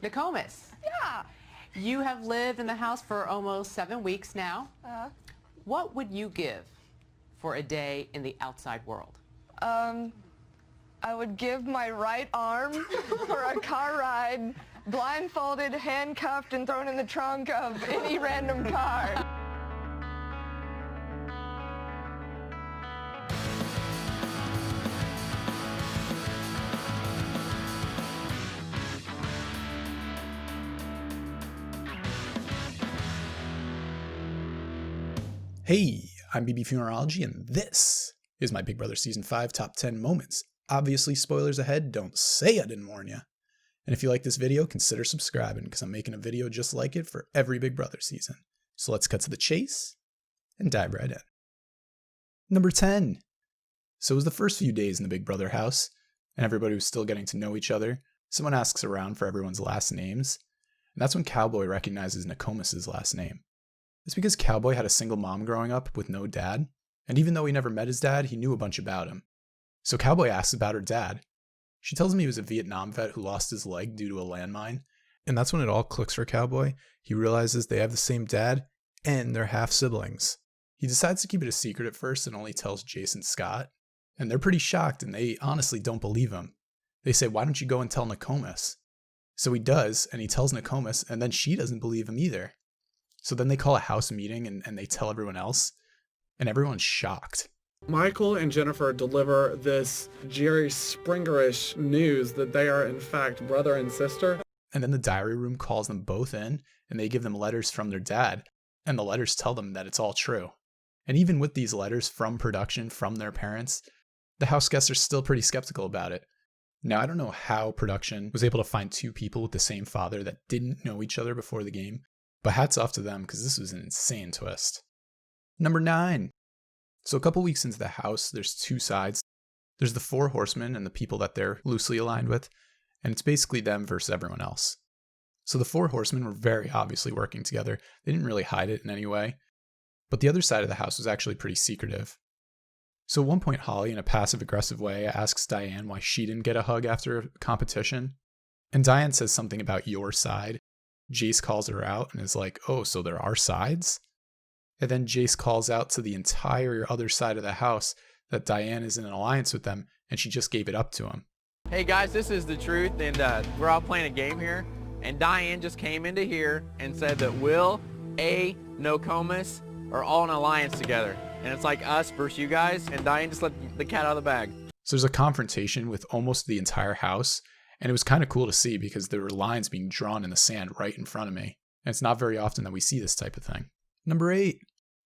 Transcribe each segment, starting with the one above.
Nakomis, Yeah. you have lived in the house for almost 7 weeks now. What would you give for a day in the outside world? I would give my right arm for a car ride, blindfolded, handcuffed, and thrown in the trunk of any random car. Hey, I'm BB Funerology, and this is my Big Brother Season 5 Top 10 Moments. Obviously, spoilers ahead, don't say I didn't warn you. And if you like this video, consider subscribing, because I'm making a video just like it for every Big Brother season. So let's cut to the chase and dive right in. Number 10. So it was the first few days in the Big Brother house, and everybody was still getting to know each other. Someone asks around for everyone's last names, and that's when Cowboy recognizes Nakomis' last name. It's because Cowboy had a single mom growing up with no dad, and even though he never met his dad, he knew a bunch about him. So Cowboy asks about her dad. She tells him he was a Vietnam vet who lost his leg due to a landmine, and that's when it all clicks for Cowboy. He realizes they have the same dad, and they're half siblings. He decides to keep it a secret at first and only tells Jason and Scott, and they're pretty shocked, and they honestly don't believe him. They say, "Why don't you go and tell Nakomis?" So he does, and he tells Nakomis, and then she doesn't believe him either. So then they call a house meeting and they tell everyone else, and everyone's shocked. Michael and Jennifer deliver this Jerry Springerish news that they are in fact brother and sister. And then the diary room calls them both in, and they give them letters from their dad, and the letters tell them that it's all true. And even with these letters from production, from their parents, the house guests are still pretty skeptical about it. Now, I don't know how production was able to find two people with the same father that didn't know each other before the game, but hats off to them because this was an insane twist. Number 9. So a couple weeks into the house, there's two sides. There's the 4 horsemen and the people that they're loosely aligned with, and it's basically them versus everyone else. So the 4 horsemen were very obviously working together. They didn't really hide it in any way, but the other side of the house was actually pretty secretive. So at one point, Holly, in a passive-aggressive way, asks Diane why she didn't get a hug after a competition, and Diane says something about your side. Jace calls her out and is like, "Oh, so there are sides?" And then Jace calls out to the entire other side of the house that Diane is in an alliance with them, and she just gave it up to him. Hey guys, this is the truth, and we're all playing a game here, and Diane just came into here and said that Will, Nakomis are all in an alliance together, and it's like us versus you guys, and Diane just let the cat out of the bag. So there's a confrontation with almost the entire house, and it was kind of cool to see because there were lines being drawn in the sand right in front of me, and it's not very often that we see this type of thing. Number 8,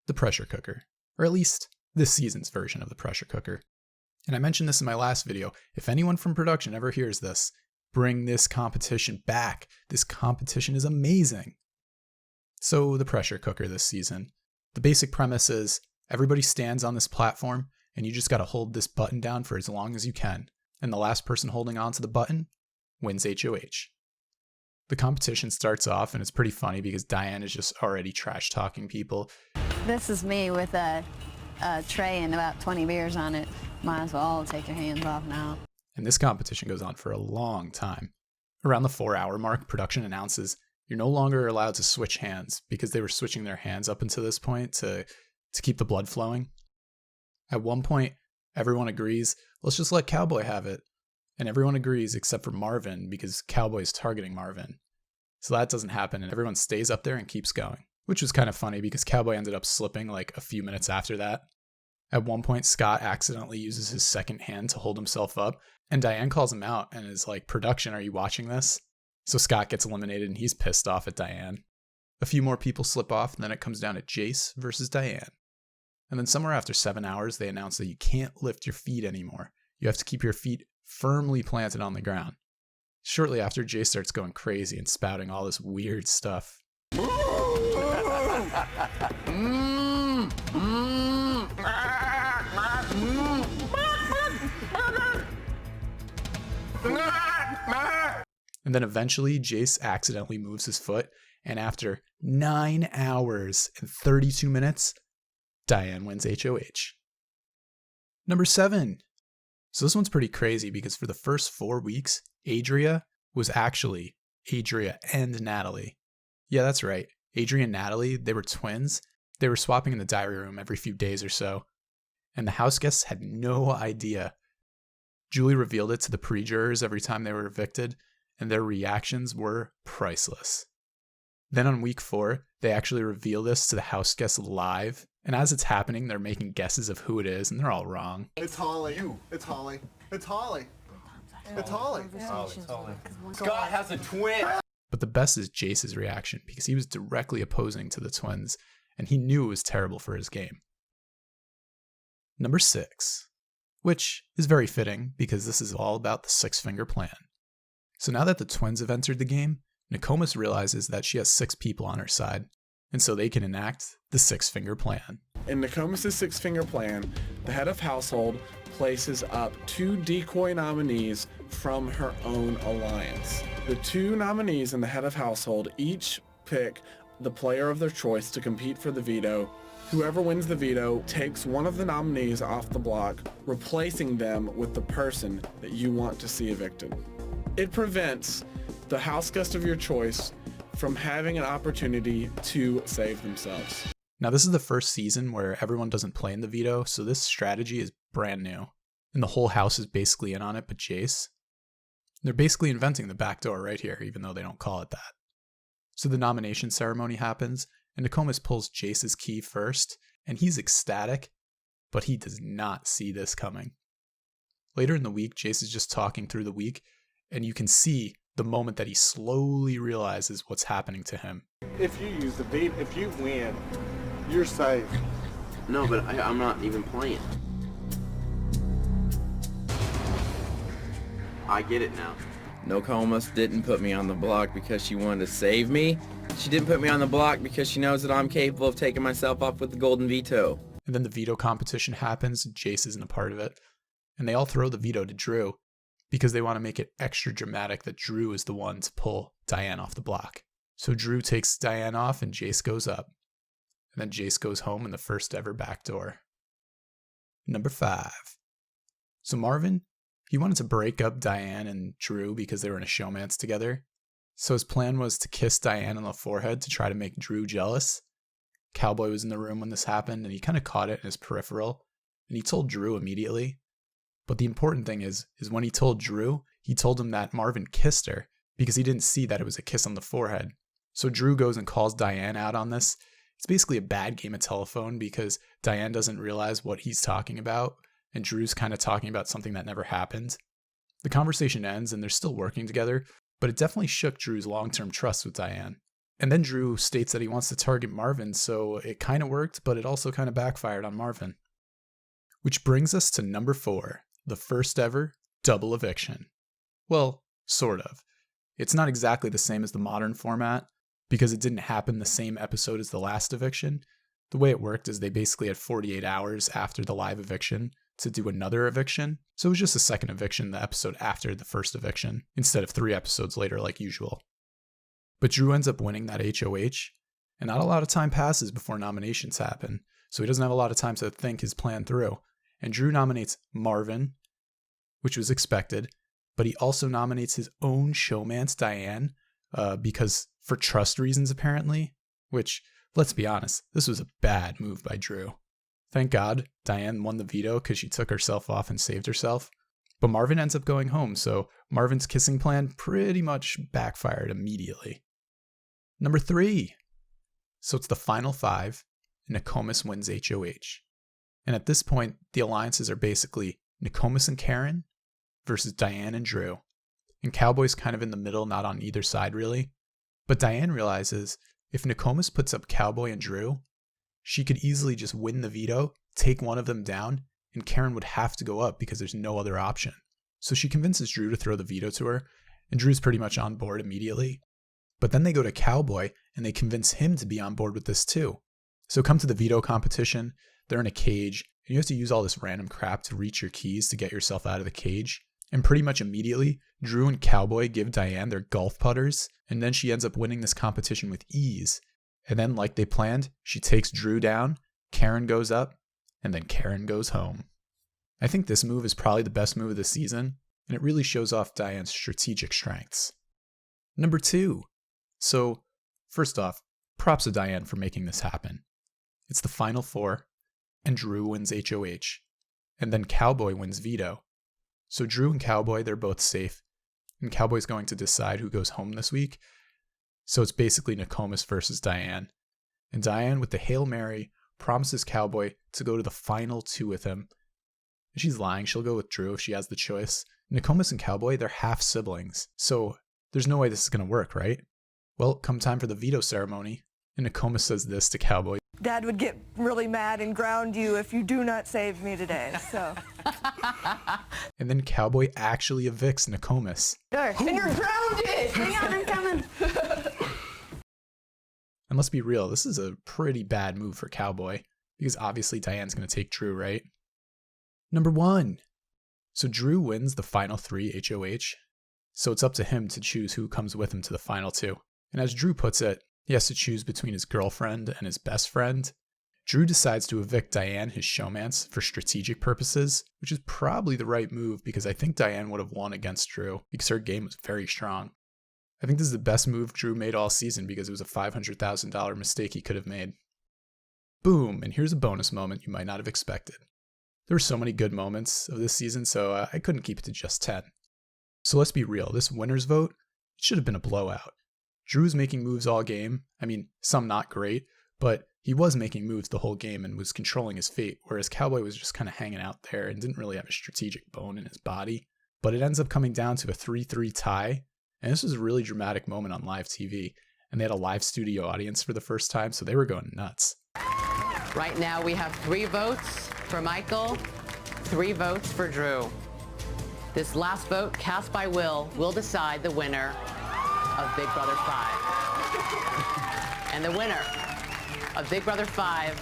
the pressure cooker, or at least this season's version of the pressure cooker. And I mentioned this in my last video. If anyone from production ever hears this, bring this competition back. This competition is amazing. So the pressure cooker this season. The basic premise is everybody stands on this platform and you just got to hold this button down for as long as you can. And the last person holding on to the button wins HOH. The competition starts off and it's pretty funny because Diane is just already trash talking people. This is me with a tray and about 20 beers on it. Might as well take your hands off now. And this competition goes on for a long time. Around the 4-hour mark, production announces you're no longer allowed to switch hands because they were switching their hands up until this point to keep the blood flowing. At one point, everyone agrees, let's just let Cowboy have it. And everyone agrees except for Marvin because Cowboy is targeting Marvin. So that doesn't happen and everyone stays up there and keeps going, which was kind of funny because Cowboy ended up slipping like a few minutes after that. At one point, Scott accidentally uses his second hand to hold himself up, and Diane calls him out and is like, "Production, are you watching this?" So Scott gets eliminated and he's pissed off at Diane. A few more people slip off, and then it comes down to Jace versus Diane. And then somewhere after 7 hours, they announce that you can't lift your feet anymore. You have to keep your feet firmly planted on the ground. Shortly after, Jace starts going crazy and spouting all this weird stuff. And then eventually Jace accidentally moves his foot, and after 9 hours and 32 minutes, Diane wins HOH. Number 7. So this one's pretty crazy because for the first 4 weeks, Adria was actually Adria and Natalie. Yeah, that's right. Adria and Natalie, they were twins. They were swapping in the diary room every few days or so. And the house guests had no idea. Julie revealed it to the pre-jurors every time they were evicted, and their reactions were priceless. Then on week 4, they actually reveal this to the house guests live, and as it's happening, they're making guesses of who it is, and they're all wrong. It's Holly. It's Holly. It's Holly. It's Holly. Scott has a twin. But the best is Jace's reaction, because he was directly opposing to the twins, and he knew it was terrible for his game. Number 6, which is very fitting, because this is all about the 6-finger plan. So now that the twins have entered the game, Nakomis realizes that she has 6 people on her side, and so they can enact the 6-finger plan. In Nakomis' 6-finger plan, the head of household places up 2 decoy nominees from her own alliance. The 2 nominees in the head of household each pick the player of their choice to compete for the veto. Whoever wins the veto takes one of the nominees off the block, replacing them with the person that you want to see evicted. It prevents the house guest of your choice from having an opportunity to save themselves. Now this is the first season where everyone doesn't play in the veto, so this strategy is brand new. And the whole house is basically in on it but Jace. They're basically inventing the backdoor right here, even though they don't call it that. So the nomination ceremony happens, and Nakomis pulls Jace's key first, and he's ecstatic, but he does not see this coming. Later in the week, Jace is just talking through the week, and you can see the moment that he slowly realizes what's happening to him. If you use the beat, if you win, you're safe. No, but I'm not even playing. I get it now. Nakomis didn't put me on the block because she wanted to save me. She didn't put me on the block because she knows that I'm capable of taking myself off with the golden veto. And then the veto competition happens, Jace isn't a part of it. And they all throw the veto to Drew, because they want to make it extra dramatic that Drew is the one to pull Diane off the block. So Drew takes Diane off and Jace goes up. And then Jace goes home in the first ever backdoor. Number 5. So Marvin, he wanted to break up Diane and Drew because they were in a showmance together. So his plan was to kiss Diane on the forehead to try to make Drew jealous. Cowboy was in the room when this happened, and he kind of caught it in his peripheral, and he told Drew immediately. But the important thing is when he told Drew, he told him that Marvin kissed her because he didn't see that it was a kiss on the forehead. So Drew goes and calls Diane out on this. It's basically a bad game of telephone because Diane doesn't realize what he's talking about, and Drew's kind of talking about something that never happened. The conversation ends and they're still working together, but it definitely shook Drew's long-term trust with Diane. And then Drew states that he wants to target Marvin, so it kind of worked, but it also kind of backfired on Marvin. Which brings us to number 4. The first ever double eviction. Well, sort of. It's not exactly the same as the modern format because it didn't happen the same episode as the last eviction. The way it worked is they basically had 48 hours after the live eviction to do another eviction. So it was just a second eviction the episode after the first eviction instead of 3 episodes later like usual. But Drew ends up winning that HOH, and not a lot of time passes before nominations happen, so he doesn't have a lot of time to think his plan through. And Drew nominates Marvin, which was expected, but he also nominates his own showmance, Diane, because for trust reasons, apparently, which, let's be honest, this was a bad move by Drew. Thank God Diane won the veto because she took herself off and saved herself. But Marvin ends up going home, so Marvin's kissing plan pretty much backfired immediately. Number 3. So it's the final 5, and Nakomis wins HOH. And at this point, the alliances are basically Nakomis and Karen versus Diane and Drew. And Cowboy's kind of in the middle, not on either side really. But Diane realizes if Nakomis puts up Cowboy and Drew, she could easily just win the veto, take one of them down, and Karen would have to go up because there's no other option. So she convinces Drew to throw the veto to her, and Drew's pretty much on board immediately. But then they go to Cowboy, and they convince him to be on board with this too. So come to the veto competition, they're in a cage, and you have to use all this random crap to reach your keys to get yourself out of the cage. And pretty much immediately, Drew and Cowboy give Diane their golf putters, and then she ends up winning this competition with ease. And then, like they planned, she takes Drew down, Karen goes up, and then Karen goes home. I think this move is probably the best move of the season, and it really shows off Diane's strategic strengths. Number 2. So, first off, props to Diane for making this happen. It's the final 4, and Drew wins HOH. And then Cowboy wins veto. So Drew and Cowboy, they're both safe. And Cowboy's going to decide who goes home this week. So it's basically Nakomis versus Diane. And Diane, with the Hail Mary, promises Cowboy to go to the final 2 with him. And she's lying. She'll go with Drew if she has the choice. Nakomis and Cowboy, they're half siblings. So there's no way this is going to work, right? Well, come time for the veto ceremony. And Nakomis says this to Cowboy. Dad would get really mad and ground you if you do not save me today, so. And then Cowboy actually evicts Nakomis. And you're grounded! Hang on, I'm coming. And let's be real, this is a pretty bad move for Cowboy, because obviously Diane's going to take Drew, right? Number 1. So Drew wins the final 3 HOH, so it's up to him to choose who comes with him to the final 2. And as Drew puts it, he has to choose between his girlfriend and his best friend. Drew decides to evict Diane, his showmance, for strategic purposes, which is probably the right move because I think Diane would have won against Drew because her game was very strong. I think this is the best move Drew made all season because it was a $500,000 mistake he could have made. Boom, and here's a bonus moment you might not have expected. There were so many good moments of this season, so I couldn't keep it to just 10. So let's be real, this winner's vote, it should have been a blowout. Drew was making moves all game. I mean, some not great, but he was making moves the whole game and was controlling his fate, whereas Cowboy was just kind of hanging out there and didn't really have a strategic bone in his body. But it ends up coming down to a 3-3 tie, and this was a really dramatic moment on live TV, and they had a live studio audience for the first time, so they were going nuts. Right now we have 3 votes for Michael, 3 votes for Drew. This last vote cast by Will decide the winner of Big Brother 5. And the winner of Big Brother 5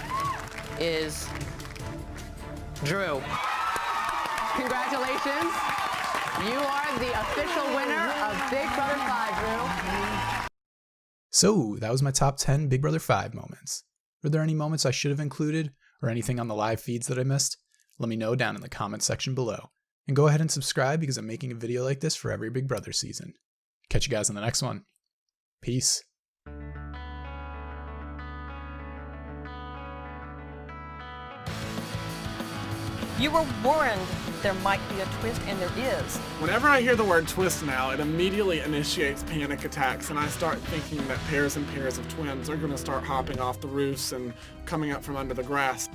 is Drew. Congratulations. You are the official winner of Big Brother 5, Drew. So that was my top 10 Big Brother 5 moments. Were there any moments I should have included or anything on the live feeds that I missed? Let me know down in the comment section below. And go ahead and subscribe because I'm making a video like this for every Big Brother season. Catch you guys in the next one. Peace. You were warned there might be a twist, and there is. Whenever I hear the word twist now, it immediately initiates panic attacks, and I start thinking that pairs and pairs of twins are going to start hopping off the roofs and coming up from under the grass.